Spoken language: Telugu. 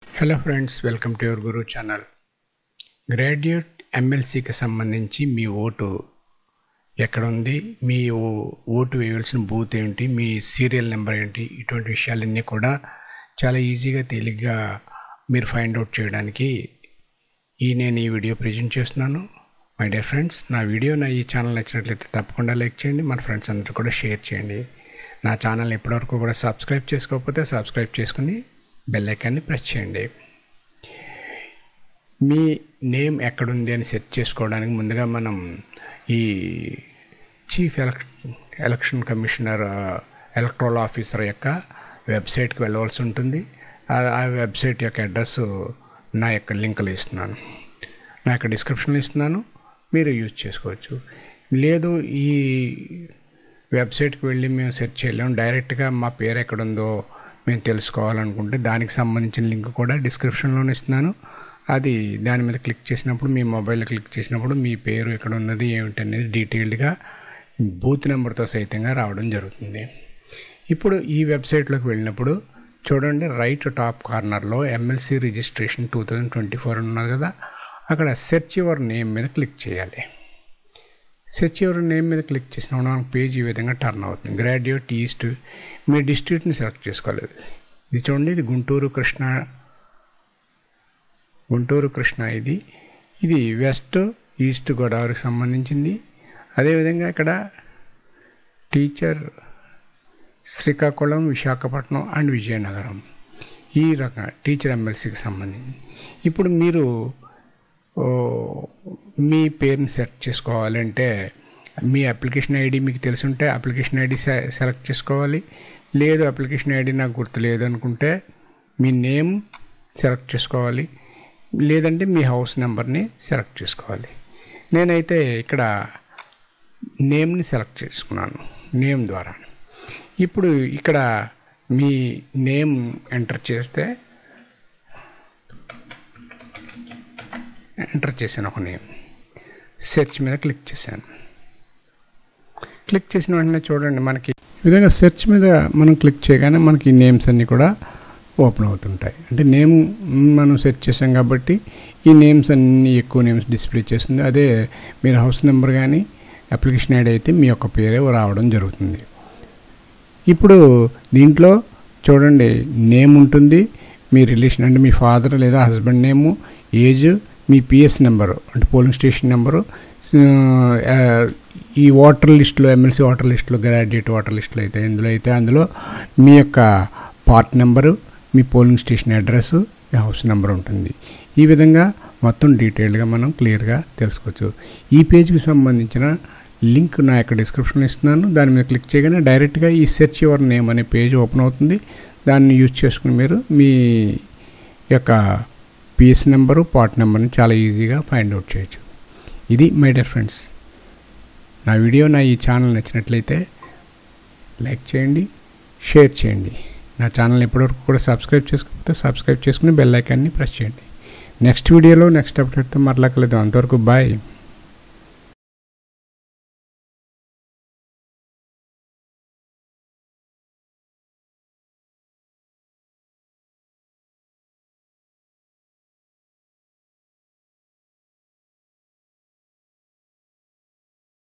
Hello friends, welcome to your Guru channel. Graduate ఎమ్మెల్సీకి సంబంధించి మీ ఓటు ఎక్కడ ఉంది, మీ ఓటు వేయవలసిన బూత్ ఏంటి, మీ సీరియల్ నెంబర్ ఏంటి, ఇటువంటి విషయాలన్నీ కూడా చాలా ఈజీగా తేలిగ్గా మీరు ఫైండ్ అవుట్ చేయడానికి నేను ఈ వీడియో ప్రజెంట్ చేస్తున్నాను. మై డియర్ ఫ్రెండ్స్, నా ఈ ఛానల్ నచ్చినట్లయితే తప్పకుండా లైక్ చేయండి, మన ఫ్రెండ్స్ అందరూ కూడా షేర్ చేయండి. నా ఛానల్ ఇప్పటివరకు కూడా సబ్స్క్రైబ్ చేసుకోకపోతే సబ్స్క్రైబ్ చేసుకుని బెల్ ఐకాన్ని ప్రెస్ చేయండి. మీ నేమ్ ఎక్కడుంది అని సెర్చ్ చేసుకోవడానికి ముందుగా మనం ఈ chief election commissioner electoral officer యొక్క వెబ్సైట్కి వెళ్ళవలసి ఉంటుంది. ఆ వెబ్సైట్ యొక్క అడ్రస్ నా యొక్క లింక్లో ఇస్తున్నాను, నా యొక్క డిస్క్రిప్షన్లో ఇస్తున్నాను, మీరు యూజ్ చేసుకోవచ్చు. లేదు, ఈ వెబ్సైట్కి వెళ్ళి మేము సెర్చ్ చేయలేము, డైరెక్ట్గా మా పేరు ఎక్కడుందో మేము తెలుసుకోవాలనుకుంటే దానికి సంబంధించిన లింక్ కూడా డిస్క్రిప్షన్లోనే ఇస్తున్నాను. అది దాని మీద క్లిక్ చేసినప్పుడు, మీ మొబైల్లో క్లిక్ చేసినప్పుడు మీ పేరు ఎక్కడ ఉన్నది ఏమిటి అనేది డీటెయిల్డ్గా బూత్ నెంబర్తో సహితంగా రావడం జరుగుతుంది. ఇప్పుడు ఈ వెబ్సైట్లోకి వెళ్ళినప్పుడు చూడండి, రైట్ టాప్ కార్నర్లో ఎమ్మెల్సీ రిజిస్ట్రేషన్ 2024 ఉన్నది కదా, అక్కడ సెర్చ్ యువర్ నేమ్ మీద క్లిక్ చేయాలి. సెర్చ్ యువర్ నేమ్ మీద క్లిక్ చేసినప్పుడు మనకు పేజ్ ఈ విధంగా టర్న్ అవుతుంది. గ్రాడ్యుయేట్ ఈస్ట్, మీ డిస్ట్రిక్ట్ని సెలెక్ట్ చేసుకోవాలి. ఇది చూడండి, ఇది గుంటూరు కృష్ణ. ఇది వెస్ట్ ఈస్ట్ గోదావరికి సంబంధించింది. అదేవిధంగా ఇక్కడ టీచర్ శ్రీకాకుళం, విశాఖపట్నం అండ్ విజయనగరం, ఈ రకంగా టీచర్ ఎమ్మెల్సీకి సంబంధించి. ఇప్పుడు మీరు మీ పేరుని సెట్ చేసుకోవాలంటే మీ అప్లికేషన్ ఐడి మీకు తెలుసుంటే అప్లికేషన్ ఐడి సెలెక్ట్ చేసుకోవాలి. లేదు, అప్లికేషన్ ఐడి నాకు గుర్తులేదు అనుకుంటే మీ నేమ్ సెలెక్ట్ చేసుకోవాలి, లేదంటే మీ హౌస్ నెంబర్ని సెలెక్ట్ చేసుకోవాలి. నేనైతే ఇక్కడ నేమ్ని సెలెక్ట్ చేసుకున్నాను, నేమ్ ద్వారా. ఇప్పుడు ఇక్కడ మీ నేమ్ ఎంటర్ చేశాను ఒక నేమ్. సెర్చ్ మీద క్లిక్ చేశాను. క్లిక్ చేసిన వెంటనే చూడండి, మనకి ఈ విధంగా సెర్చ్ మీద మనం క్లిక్ చేయగానే మనకి నేమ్స్ అన్నీ కూడా ఓపెన్ అవుతుంటాయి. అంటే నేమ్ మనం సెర్చ్ చేసాం కాబట్టి ఈ నేమ్స్ అన్నీ ఎక్కువ నేమ్స్ డిస్ప్లే చేస్తుంది. అదే మీరు హౌస్ నెంబర్ కానీ అప్లికేషన్ ఐడి అయితే మీ యొక్క పేరే రావడం జరుగుతుంది. ఇప్పుడు దీంట్లో చూడండి, నేమ్ ఉంటుంది, మీ రిలేషన్ అంటే మీ ఫాదర్ లేదా హస్బెండ్ నేము, ఏజ్, మీ పిఎస్ నెంబరు అంటే పోలింగ్ స్టేషన్ నెంబరు, ఈ ఓటర్ లిస్టులో ఎమ్మెల్సీ ఓటర్ లిస్టులో గ్రాడ్యుయేట్ ఓటర్ లిస్టులో అయితే అందులో మీ యొక్క పార్ట్ నెంబరు, మీ పోలింగ్ స్టేషన్ అడ్రస్, మీ హౌస్ నెంబర్ ఉంటుంది. ఈ విధంగా మొత్తం డీటెయిల్డ్గా మనం క్లియర్గా తెలుసుకోవచ్చు. ఈ పేజ్కి సంబంధించిన లింక్ నా యొక్క డిస్క్రిప్షన్లో ఇస్తున్నాను. దాని మీద క్లిక్ చేయగానే డైరెక్ట్గా ఈ సెర్చ్ యువర్ నేమ్ అనే పేజ్ ఓపెన్ అవుతుంది. దాన్ని యూజ్ చేసుకుని మీరు మీ యొక్క పిఎస్ నెంబరు, పార్ట్ నెంబర్ని చాలా ఈజీగా ఫైండ్ అవుట్ చేయొచ్చు. ఇది మై డియర్ ఫ్రెండ్స్, నా ఈ ఛానల్ నచ్చినట్లయితే లైక్ చేయండి, షేర్ చేయండి. నా ఛానల్ ఇప్పటివరకు కూడా సబ్స్క్రైబ్ చేసుకోకపోతే సబ్స్క్రైబ్ చేసుకుని బెల్ ఐకాన్ని ప్రెస్ చేయండి. నెక్స్ట్ వీడియోలో నెక్స్ట్ అప్డేట్తో మరలా కలుద్దాం. అంతవరకు బాయ్.